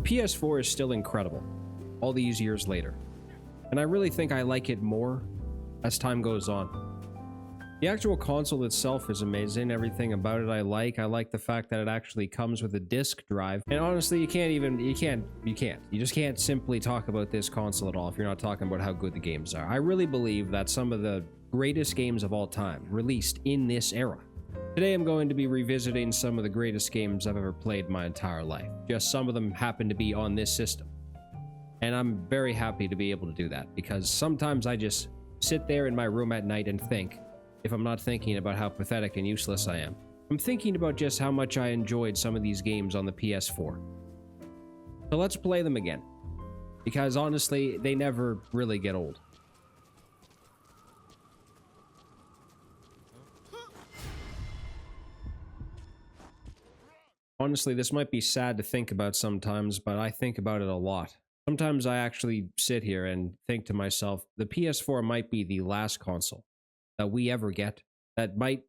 The PS4 is still incredible, all these years later, and I really think I like it more as time goes on. The actual console itself is amazing. Everything about it I like. I like the fact that it actually comes with a disc drive. And honestly, you just can't simply talk about this console at all if you're not talking about how good the games are. I really believe that some of the greatest games of all time released in this era. Today I'm going to be revisiting some of the greatest games I've ever played my entire life. Just some of them happen to be on this system. And I'm very happy to be able to do that, because sometimes I just sit there in my room at night and think, if I'm not thinking about how pathetic and useless I am, I'm thinking about just how much I enjoyed some of these games on the PS4. So let's play them again, because honestly, they never really get old. Honestly, this might be sad to think about sometimes, but I think about it a lot. Sometimes I actually sit here and think to myself, the PS4 might be the last console that we ever get that might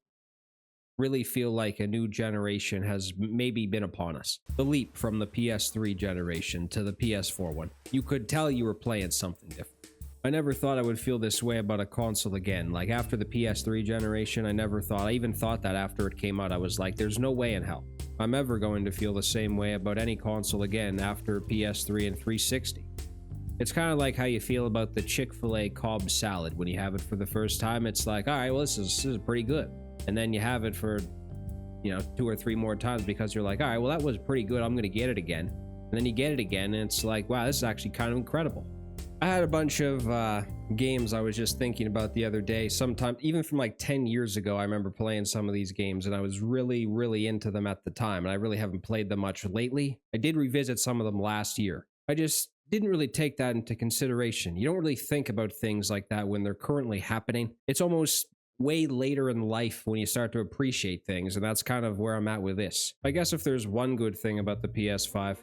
really feel like a new generation has maybe been upon us. The leap from the PS3 generation to the PS4 one. You could tell you were playing something different. I never thought I would feel this way about a console again. Like after the PS3 generation, I even thought that after it came out, I was like, there's no way in hell I'm ever going to feel the same way about any console again after PS3 and 360. It's kind of like how you feel about the Chick-fil-A Cobb salad. When you have it for the first time, it's like, all right, well, this is pretty good. And then you have it for, 2 or 3 more times because you're like, all right, well, that was pretty good. I'm going to get it again. And then you get it again, and it's like, wow, this is actually kind of incredible. I had a bunch of games I was just thinking about the other day. Sometime, even from like 10 years ago, I remember playing some of these games, and I was really, really into them at the time. And I really haven't played them much lately. I did revisit some of them last year. I just didn't really take that into consideration. You don't really think about things like that when they're currently happening. It's almost way later in life when you start to appreciate things, and that's kind of where I'm at with this. I guess if there's one good thing about the PS5,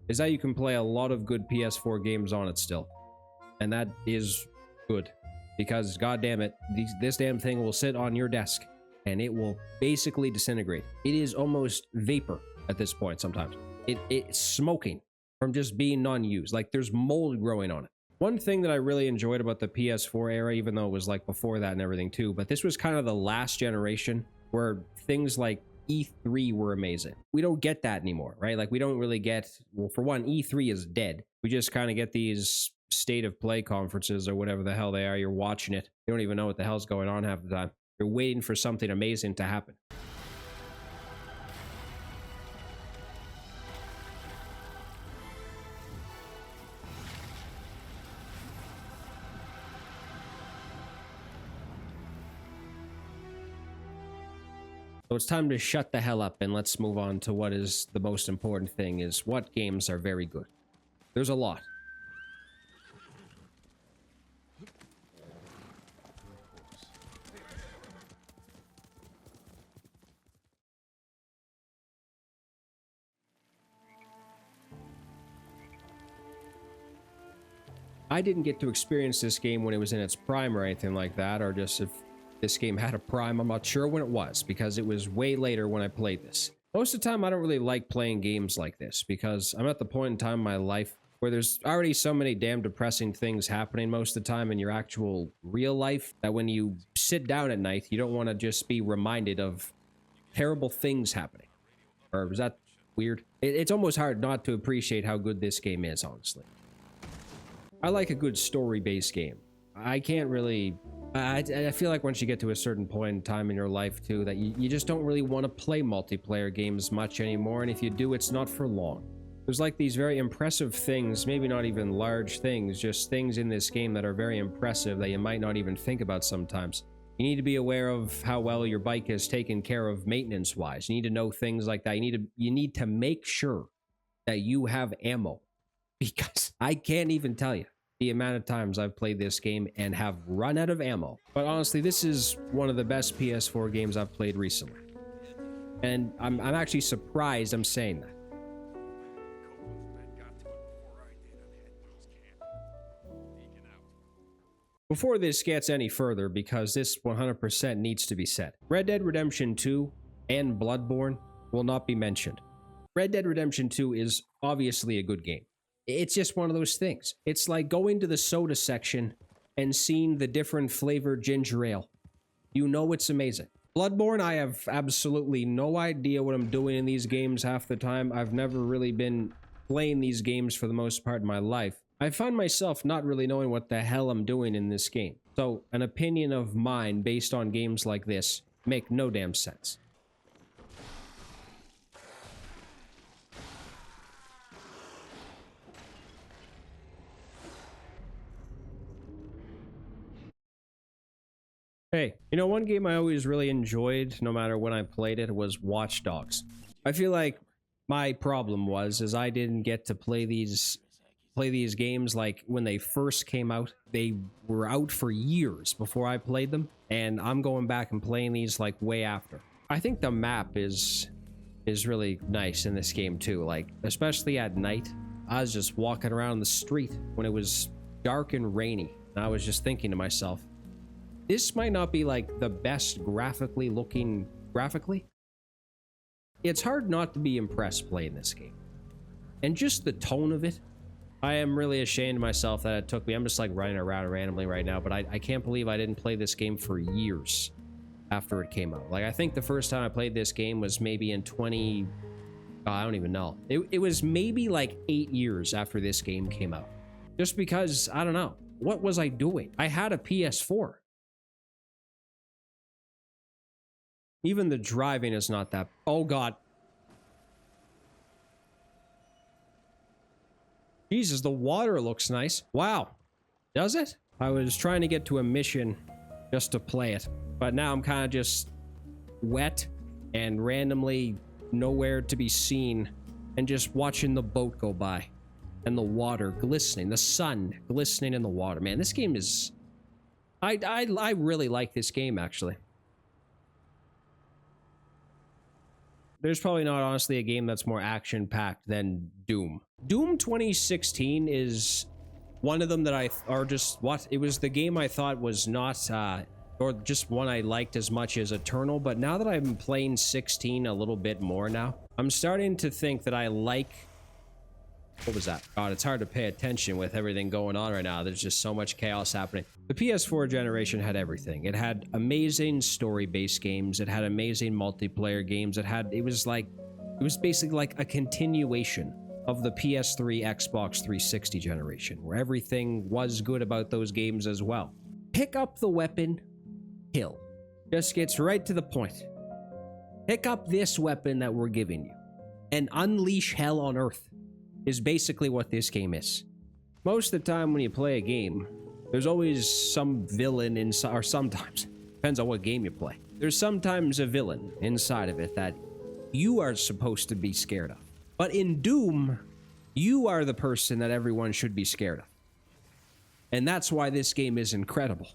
is that you can play a lot of good PS4 games on it still. And that is good, because god damn it, this damn thing will sit on your desk and it will basically disintegrate. It is almost vapor at this point sometimes. It's smoking from just being non-used. Like there's mold growing on it. One thing that I really enjoyed about the PS4 era, even though it was like before that and everything too, but this was kind of the last generation where things like E3 were amazing. We don't get that anymore, right? Like we don't really get, well, for one, E3 is dead. We just kind of get these state of play conferences or whatever the hell they are. You're watching it. You don't even know what the hell's going on half the time. You're waiting for something amazing to happen. So it's time to shut the hell up and let's move on to what is the most important thing, is what games are very good. There's a lot. I didn't get to experience this game when it was in its prime or anything like that, or just if this game had a prime, I'm not sure when it was, because it was way later when I played this. Most of the time, I don't really like playing games like this, because I'm at the point in time in my life where there's already so many damn depressing things happening most of the time in your actual real life, that when you sit down at night, you don't want to just be reminded of terrible things happening. Or is that weird? It's almost hard not to appreciate how good this game is, honestly. I like a good story-based game. I can't really... I feel like once you get to a certain point in time in your life, too, that you just don't really want to play multiplayer games much anymore, and if you do, it's not for long. There's like these very impressive things, maybe not even large things, just things in this game that are very impressive that you might not even think about sometimes. You need to be aware of how well your bike is taken care of maintenance-wise. You need to know things like that. You need to make sure that you have ammo, because I can't even tell you the amount of times I've played this game and have run out of ammo. But honestly, this is one of the best PS4 games I've played recently. And I'm actually surprised I'm saying that. Before this gets any further, because this 100% needs to be said, Red Dead Redemption 2 and Bloodborne will not be mentioned. Red Dead Redemption 2 is obviously a good game. It's just one of those things. It's like going to the soda section and seeing the different flavored ginger ale. You know it's amazing. Bloodborne, I have absolutely no idea what I'm doing in these games half the time. I've never really been playing these games for the most part in my life. I find myself not really knowing what the hell I'm doing in this game. So, an opinion of mine based on games like this make no damn sense. Hey, you know, one game I always really enjoyed, no matter when I played it, was Watch Dogs. I feel like my problem is I didn't get to play these games like when they first came out. They were out for years before I played them, and I'm going back and playing these like way after. I think the map is really nice in this game too, like especially at night. I was just walking around the street when it was dark and rainy, and I was just thinking to myself, this might not be like the best graphically. It's hard not to be impressed playing this game. And just the tone of it, I am really ashamed of myself that it took me. I'm just like running around randomly right now, but I can't believe I didn't play this game for years after it came out. Like, I think the first time I played this game was maybe in I don't even know. It was maybe like 8 years after this game came out. Just because, I don't know. What was I doing? I had a PS4. Even the driving is not that... Oh, God. Jesus, the water looks nice. Wow. Does it? I was trying to get to a mission just to play it, but now I'm kind of just wet and randomly nowhere to be seen and just watching the boat go by and the water glistening, the sun glistening in the water. Man, this game is... I really like this game, actually. There's probably not, honestly, a game that's more action-packed than Doom. Doom 2016 is one of them that it was the game I thought was not, or just one I liked as much as Eternal, but now that I've been playing 16 a little bit more now, I'm starting to think that I like... What was that? God, it's hard to pay attention with everything going on right now. There's just so much chaos happening. The PS4 generation had everything. It had amazing story-based games. It had amazing multiplayer games. It was basically like a continuation of the PS3, Xbox 360 generation, where everything was good about those games as well. Pick up the weapon, kill. Just gets right to the point. Pick up this weapon that we're giving you and unleash hell on earth. Is basically what this game is. Most of the time when you play a game, there's always some villain inside, or sometimes, depends on what game you play. There's sometimes a villain inside of it that you are supposed to be scared of. But in Doom, you are the person that everyone should be scared of. And that's why this game is incredible.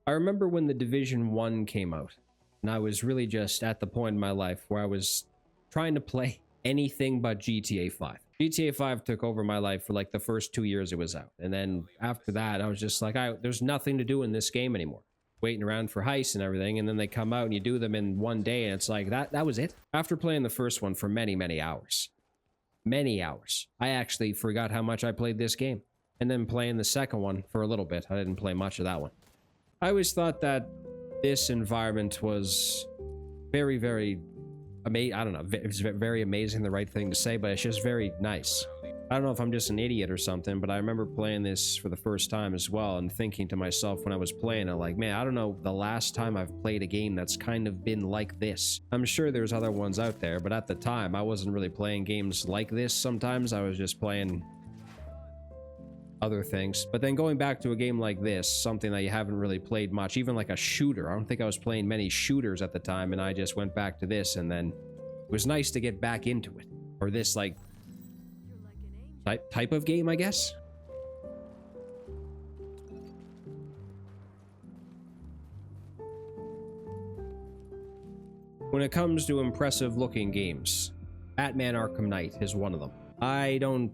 I remember when The Division 1 came out. And I was really just at the point in my life where I was trying to play anything but GTA 5. GTA 5 took over my life for like the first 2 years it was out. And then after that, I was just like, there's nothing to do in this game anymore. Waiting around for heists and everything. And then they come out and you do them in one day. And it's like, that was it. After playing the first one for many, many hours. Many hours. I actually forgot how much I played this game. And then playing the second one for a little bit. I didn't play much of that one. I always thought that this environment was very, very amazing. I don't know, it's very amazing, the right thing to say, but it's just very nice. I don't know if I'm just an idiot or something, but I remember playing this for the first time as well and thinking to myself when I was playing it, like, man, I don't know the last time I've played a game that's kind of been like this. I'm sure there's other ones out there, but at the time, I wasn't really playing games like this. Sometimes I was just playing other things. But then going back to a game like this, something that you haven't really played much, even like a shooter. I don't think I was playing many shooters at the time, and I just went back to this, and then it was nice to get back into it. Or this, like, type of game, I guess? When it comes to impressive looking games, Batman Arkham Knight is one of them. I don't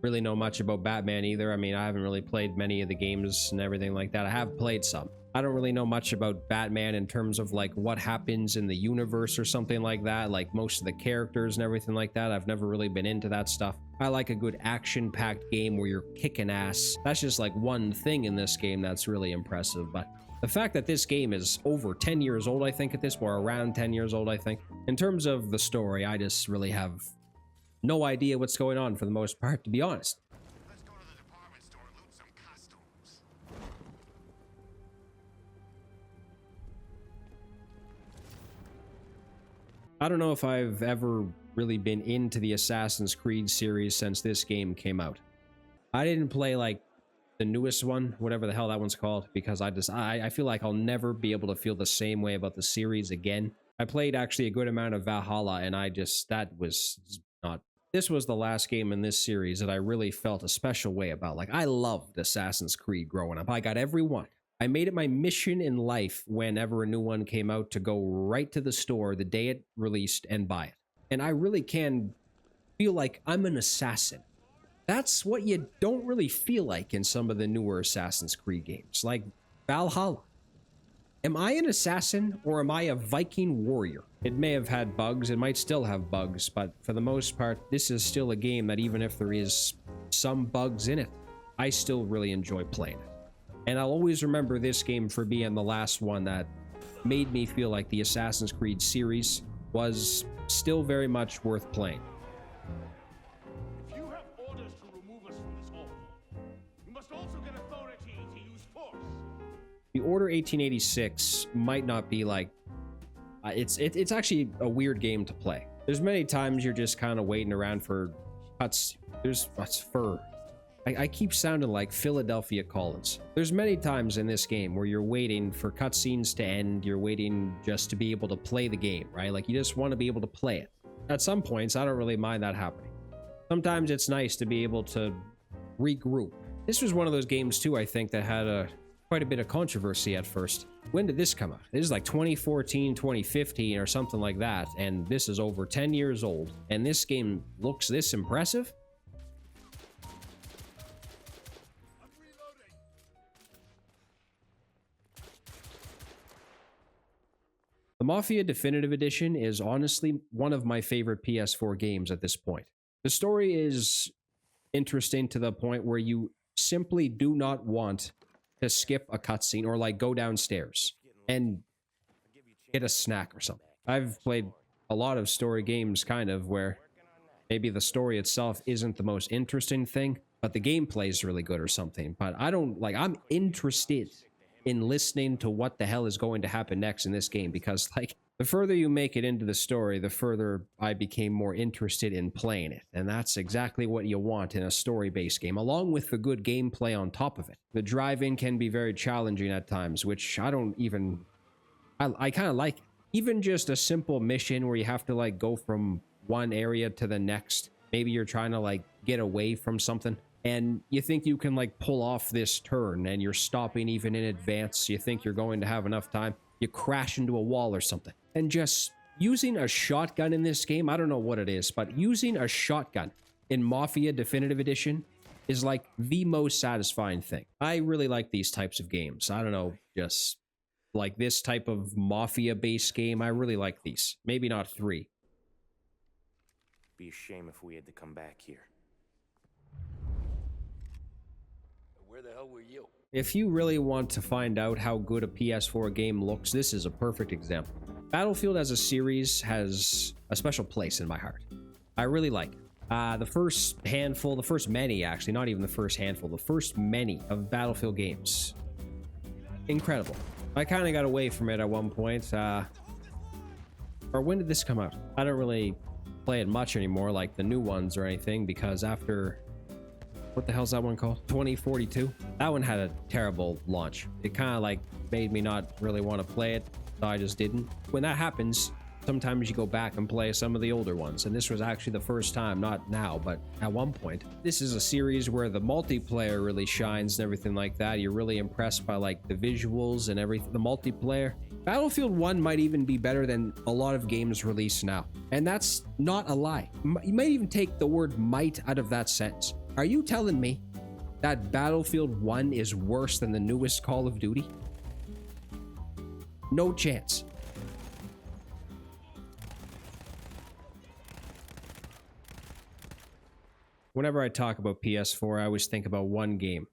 really know much about Batman either. I mean, I haven't really played many of the games and everything like that. I have played some. I don't really know much about Batman in terms of like what happens in the universe or something like that, like most of the characters and everything like that. I've never really been into that stuff. I like a good action-packed game where you're kicking ass. That's just like one thing in this game that's really impressive. But the fact that this game is over 10 years old, I think at this point, or around 10 years old, I think. In terms of the story, I just really have no idea what's going on for the most part, to be honest. Let's go to the department store and loot some costumes. I don't know if I've ever really been into the Assassin's Creed series since this game came out. I didn't play like the newest one, whatever the hell that one's called, because I feel like I'll never be able to feel the same way about the series again. I played actually a good amount of Valhalla, and that was not... This was the last game in this series that I really felt a special way about. Like, I loved Assassin's Creed growing up. I got every one. I made it my mission in life whenever a new one came out to go right to the store the day it released and buy it. And I really can feel like I'm an assassin. That's what you don't really feel like in some of the newer Assassin's Creed games, like Valhalla. Am I an assassin or am I a Viking warrior? It may have had bugs, it might still have bugs, but for the most part, this is still a game that even if there is some bugs in it, I still really enjoy playing it. And I'll always remember this game for being the last one that made me feel like the Assassin's Creed series was still very much worth playing. If you have orders to remove us from this hall, you must also get authority to use force. The Order 1886 might not be like... It's actually a weird game to play. There's many times you're just kind of waiting around for cuts. I keep sounding like Philadelphia Collins. There's many times in this game where you're waiting for cutscenes to end, you're waiting just to be able to play the game, right? Like, you just want to be able to play it. At some points, I don't really mind that happening. Sometimes it's nice to be able to regroup. This was one of those games, too, I think, that had quite a bit of controversy at first. When did this come out? This is like 2014, 2015, or something like that, and this is over 10 years old, and this game looks this impressive? The Mafia Definitive Edition is honestly one of my favorite PS4 games at this point. The story is interesting to the point where you simply do not want to skip a cutscene or like go downstairs and get a snack or something. I've played a lot of story games kind of where maybe the story itself isn't the most interesting thing, but the gameplay is really good or something. But I'm interested in listening to what the hell is going to happen next in this game, because like the further you make it into the story, the further I became more interested in playing it. And that's exactly what you want in a story-based game, along with the good gameplay on top of it. The driving can be very challenging at times, which I kind of like. Even just a simple mission where you have to like go from one area to the next. Maybe you're trying to like get away from something, and you think you can like pull off this turn and you're stopping even in advance. You think you're going to have enough time. You crash into a wall or something. And just using a shotgun in this game, I don't know what it is, but using a shotgun in Mafia Definitive Edition is like the most satisfying thing. I really like these types of games. I don't know, just like this type of Mafia-based game. I really like these. Maybe not 3. Be a shame if we had to come back here. Where the hell were you? If you really want to find out how good a PS4 game looks, this is a perfect example. Battlefield as a series has a special place in my heart. I really like it. The first many of Battlefield games. Incredible. I kind of got away from it at one point. Or when did this come out? I don't really play it much anymore, like the new ones or anything, because after... What the hell's that one called? 2042? That one had a terrible launch. It kind of like made me not really want to play it, so I just didn't. When that happens, sometimes you go back and play some of the older ones, and this was actually the first time, not now, but at one point. This is a series where the multiplayer really shines and everything like that. You're really impressed by like the visuals and everything, the multiplayer. Battlefield 1 might even be better than a lot of games released now, and that's not a lie. You might even take the word might out of that sentence. Are you telling me that Battlefield 1 is worse than the newest Call of Duty? No chance. Whenever I talk about PS4, I always think about one game,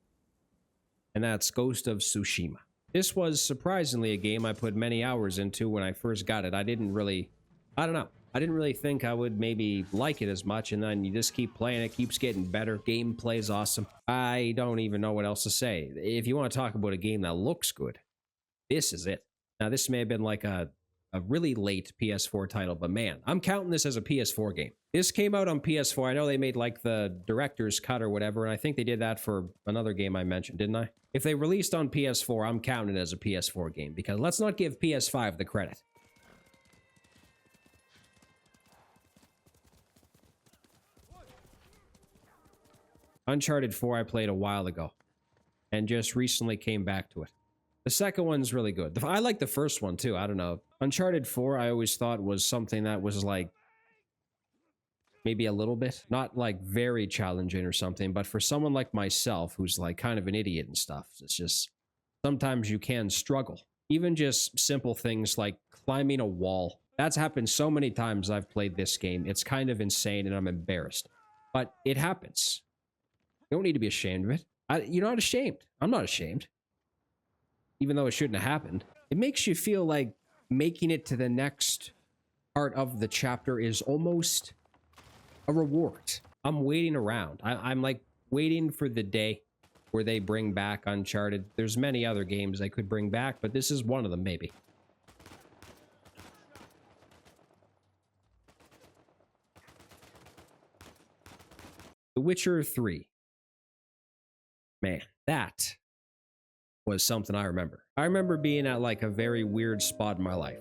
and that's Ghost of Tsushima. This was surprisingly a game I put many hours into when I first got it. I don't know. I didn't really think I would maybe like it as much, and then you just keep playing it, keeps getting better. Gameplay's awesome. I don't even know what else to say. If you want to talk about a game that looks good, this is it. Now, this may have been like a really late PS4 title, but man, I'm counting this as a PS4 game. This came out on PS4. I know they made like the director's cut or whatever, and I think they did that for another game I mentioned, didn't I? If they released on PS4, I'm counting it as a PS4 game, because let's not give PS5 the credit. Uncharted 4 I played a while ago, and just recently came back to it. The second one's really good. I like the first one too, I don't know. Uncharted 4 I always thought was something that was like, maybe a little bit, not like very challenging or something, but for someone like myself, who's like kind of an idiot and stuff, it's just, sometimes you can struggle. Even just simple things like climbing a wall. That's happened so many times I've played this game. It's kind of insane and I'm embarrassed. But it happens. You don't need to be ashamed of it. You're not ashamed. I'm not ashamed. Even though it shouldn't have happened. It makes you feel like making it to the next part of the chapter is almost a reward. I'm waiting around. I'm like waiting for the day where they bring back Uncharted. There's many other games they could bring back, but this is one of them maybe. The Witcher 3. Man, that was something I remember. I remember being at like a very weird spot in my life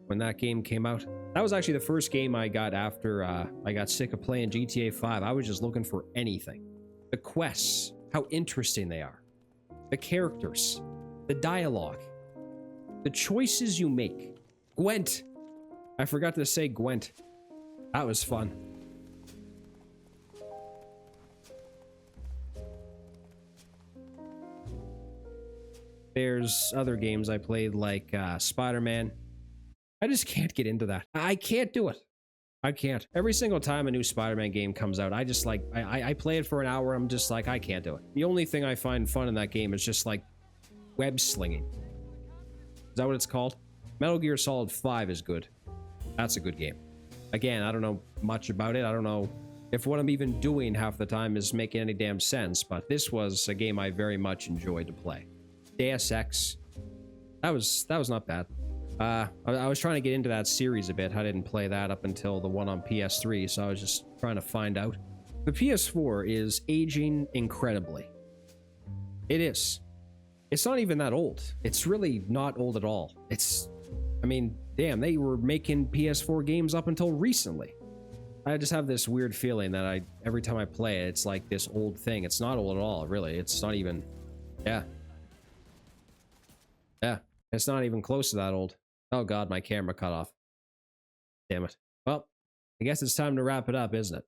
when that game came out. That was actually the first game I got after I got sick of playing GTA 5. I was just looking for anything. The quests, how interesting they are. The characters, the dialogue, the choices you make. Gwent. I forgot to say Gwent. That was fun. There's other games I played like Spider-Man. I just can't get into that. I can't do it. I can't. Every single time a new Spider-Man game comes out, I just like, I play it for an hour, I'm just like, I can't do it. The only thing I find fun in that game is just like web slinging. Is that what it's called? Metal Gear Solid 5 is good. That's a good game. Again, I don't know much about it. I don't know if what I'm even doing half the time is making any damn sense, but this was a game I very much enjoyed to play. Deus Ex. That was not bad. I was trying to get into that series a bit. I didn't play that up until the one on PS3, so I was just trying to find out. The PS4 is aging incredibly. It is. It's not even that old. It's really not old at all. I mean, damn, they were making PS4 games up until recently. I just have this weird feeling that every time I play it, it's like this old thing. It's not old at all, really. It's not even, yeah. Yeah, it's not even close to that old. Oh god, my camera cut off. Damn it. Well, I guess it's time to wrap it up, isn't it?